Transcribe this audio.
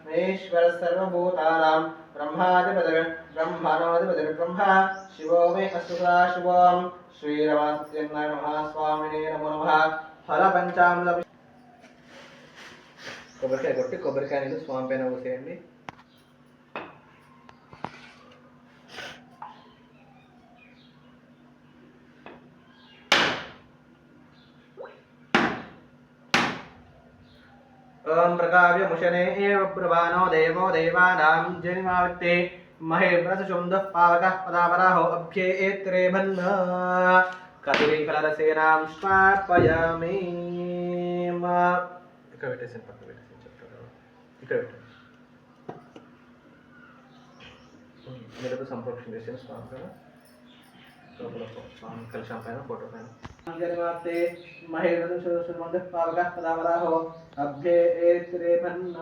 महेश्वर सर्वभूतानां ब्रह्माधिपतिर्ब्रह्मा शिवो मे अस्सुता शिवों श्रीरमणस्य नमः स्वामिने नमो नमः फल पंचामृत కొబ్బరికాయ కొట్టి కొబ్బరికాయ నీళ్ళు స్వామి పైన పోసేయండి. ओम प्रकाव्यमुशने एव प्रवानो देवो देवानां जनिमावित्ते महेव्रतशुण्डः पावकः पदावराहो अभ्येत्रे भन्न कदलीफलरसेनां स्वार्पयामि. ఇక్కడ పెట్టేసాను, పక్కన పెట్టేసాను, చెప్తాను ఇక్కడ పెట్టండి. మీరు సంప్రోక్షణ చేసిన స్వామి పైన లోపల స్వామి కలశం పైన ఫోటో పైన జన్మాప్తే మహేంద్ర పావక పదావరాహో అభ్యేత్రే భన్న